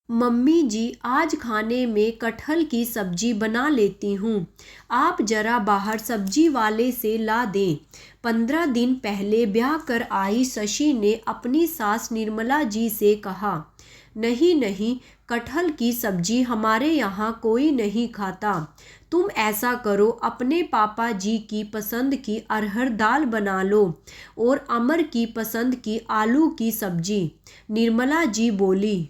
Mummy जी, आज खाने में कटहल की सब्जी बना लेती हूँ। आप जरा बाहर सब्जी वाले से ला दें। 15 दिन पहले ब्याह कर आई शशि ने अपनी सास निर्मला जी से कहा, नहीं नहीं, कटहल की सब्जी हमारे यहाँ कोई नहीं खाता। तुम ऐसा करो, अपने पापा जी की पसंद की अरहर दाल बना लो और अमर की पसंद की आलू की सब्जी। निर्मला जी बोली।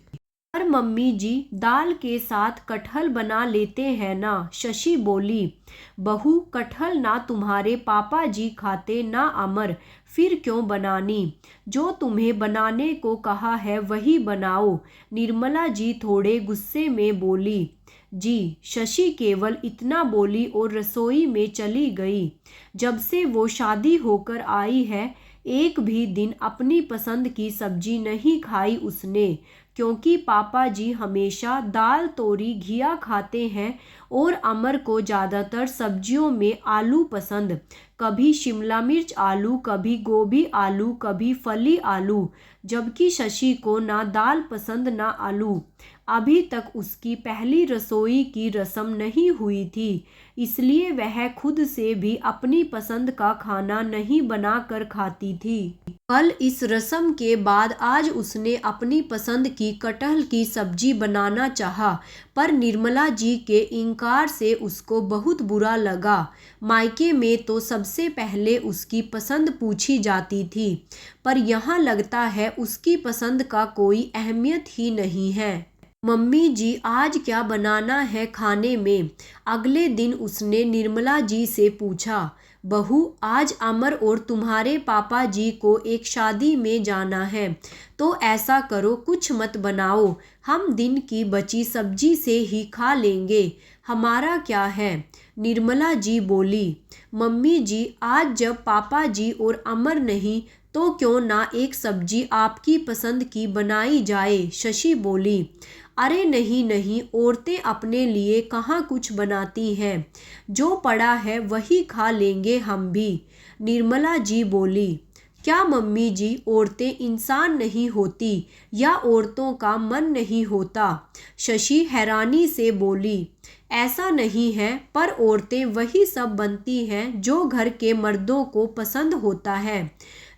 पर मम्मी जी, दाल के साथ कटहल बना लेते हैं ना, शशि बोली। बहू, कटहल ना तुम्हारे पापा जी खाते ना अमर, फिर क्यों बनानी। जो तुम्हें बनाने को कहा है वही बनाओ, निर्मला जी थोड़े गुस्से में बोली। जी। शशि केवल इतना बोली और रसोई में चली गई। जब से वो शादी होकर आई है, एक भी दिन अपनी पसंद की सब्जी नहीं खाई उसने, क्योंकि पापा जी हमेशा दाल तोरी घिया खाते हैं और अमर को ज़्यादातर सब्जियों में आलू पसंद। कभी शिमला मिर्च आलू, कभी गोभी आलू, कभी फली आलू। जबकि शशि को ना दाल पसंद ना आलू। अभी तक उसकी पहली रसोई की रस्म नहीं हुई थी, इसलिए वह खुद से भी अपनी पसंद का खाना नहीं बना कर खाती थी। कल इस रस्म के बाद आज उसने अपनी पसंद की कटहल की सब्जी बनाना चाहा, पर निर्मला जी के इनकार से उसको बहुत बुरा लगा। मायके में तो सबसे पहले उसकी पसंद पूछी जाती थी, पर यहाँ लगता है उसकी पसंद का कोई अहमियत ही नहीं है। मम्मी जी, आज क्या बनाना है खाने में। अगले दिन उसने निर्मला जी से पूछा। बहू, आज अमर और तुम्हारे पापा जी को एक शादी में जाना है, तो ऐसा करो, कुछ मत बनाओ, हम दिन की बची सब्जी से ही खा लेंगे, हमारा क्या है। निर्मला जी बोली। मम्मी जी, आज जब पापा जी और अमर नहीं, तो क्यों ना एक सब्जी आपकी पसंद की बनाई जाए, शशि बोली। अरे नहीं नहीं, औरतें अपने लिए कहाँ कुछ बनाती हैं, जो पड़ा है वही खा लेंगे हम भी, निर्मला जी बोली। क्या मम्मी जी, औरतें इंसान नहीं होती या औरतों का मन नहीं होता, शशि हैरानी से बोली। ऐसा नहीं है, पर औरतें वही सब बनती हैं जो घर के मर्दों को पसंद होता है।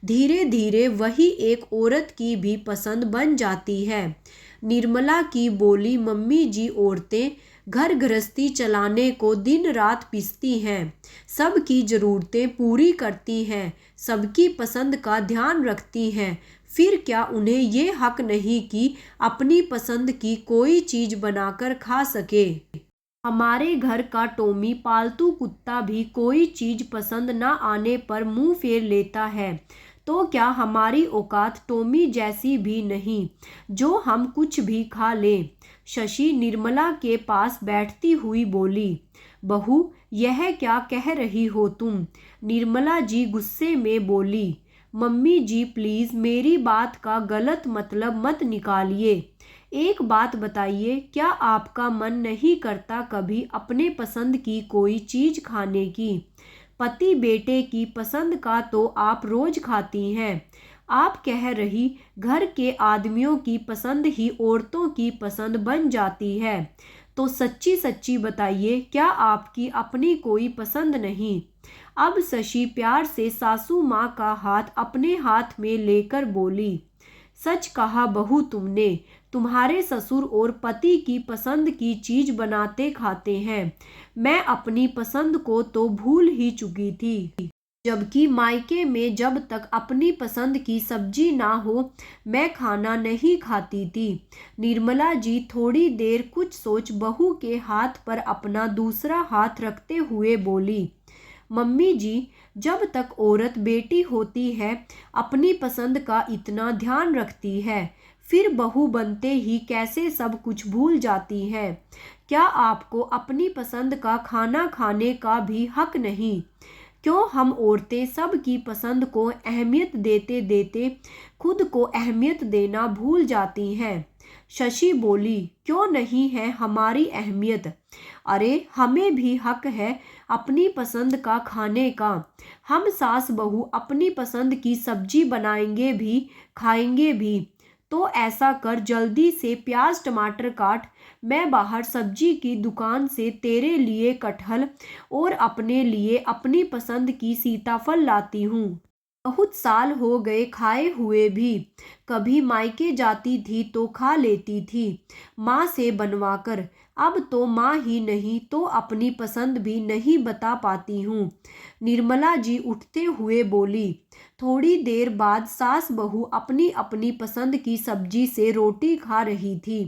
धीरे धीरे वही एक औरत की भी पसंद बन जाती है, निर्मला की बोली। मम्मी जी, औरतें घर गृहस्थी चलाने को दिन रात पिसती हैं, सबकी ज़रूरतें पूरी करती हैं, सबकी पसंद का ध्यान रखती हैं, फिर क्या उन्हें ये हक नहीं कि अपनी पसंद की कोई चीज़ बनाकर खा सके। हमारे घर का टॉमी पालतू कुत्ता भी कोई चीज़ पसंद न आने पर मुंह फेर लेता है, तो क्या हमारी औकात टॉमी जैसी भी नहीं, जो हम कुछ भी खा लें। शशि निर्मला के पास बैठती हुई बोली। बहू, यह क्या कह रही हो तुम, निर्मला जी गुस्से में बोली। मम्मी जी, प्लीज़ मेरी बात का गलत मतलब मत निकालिए। एक बात बताइए, क्या आपका मन नहीं करता कभी अपने पसंद की कोई चीज़ खाने की। पति बेटे की पसंद का तो आप रोज खाती हैं। आप कह रही घर के आदमियों की पसंद ही औरतों की पसंद बन जाती है, तो सच्ची सच्ची बताइए, क्या आपकी अपनी कोई पसंद नहीं। अब शशि प्यार से सासू माँ का हाथ अपने हाथ में लेकर बोली। सच कहा बहू तुमने, तुम्हारे ससुर और पति की पसंद की चीज बनाते खाते हैं, मैं अपनी पसंद को तो भूल ही चुकी थी। जबकि मायके में जब तक अपनी पसंद की सब्जी ना हो, मैं खाना नहीं खाती थी। निर्मला जी थोड़ी देर कुछ सोच बहू के हाथ पर अपना दूसरा हाथ रखते हुए बोली। मम्मी जी, जब तक औरत बेटी होती है, अपनी पसंद का इतना ध्यान रखती है, फिर बहू बनते ही कैसे सब कुछ भूल जाती है। क्या आपको अपनी पसंद का खाना खाने का भी हक नहीं। क्यों हम औरतें सब की पसंद को अहमियत देते देते खुद को अहमियत देना भूल जाती हैं। शशि बोली। क्यों नहीं है हमारी अहमियत। अरे, हमें भी हक है अपनी पसंद का खाने का। हम सास बहू अपनी पसंद की सब्जी बनाएंगे भी, खाएंगे भी। तो ऐसा कर, जल्दी से प्याज टमाटर काट, मैं बाहर सब्जी की दुकान से तेरे लिए कटहल और अपने लिए अपनी पसंद की सीताफल लाती हूँ। बहुत साल हो गए खाए हुए भी। कभी मायके जाती थी तो खा लेती थी माँ से बनवाकर। अब तो माँ ही नहीं तो अपनी पसंद भी नहीं बता पाती हूँ। निर्मला जी उठते हुए बोली। थोड़ी देर बाद सास बहू अपनी अपनी पसंद की सब्जी से रोटी खा रही थी।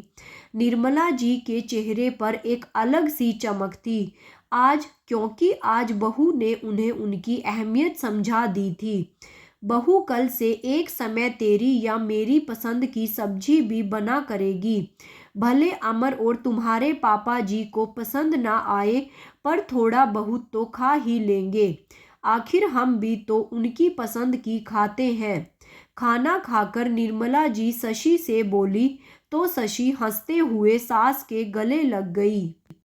निर्मला जी के चेहरे पर एक अलग सी चमक थी आज, क्योंकि आज बहू ने उन्हें उनकी अहमियत समझा दी थी। बहू कल से एक समय तेरी या मेरी पसंद की सब्जी भी बना करेगी। भले अमर और तुम्हारे पापा जी को पसंद ना आए, पर थोड़ा बहुत तो खा ही लेंगे। आखिर हम भी तो उनकी पसंद की खाते हैं। खाना खाकर निर्मला जी शशि से बोली तो शशि हंसते हुए सास के गले लग गई।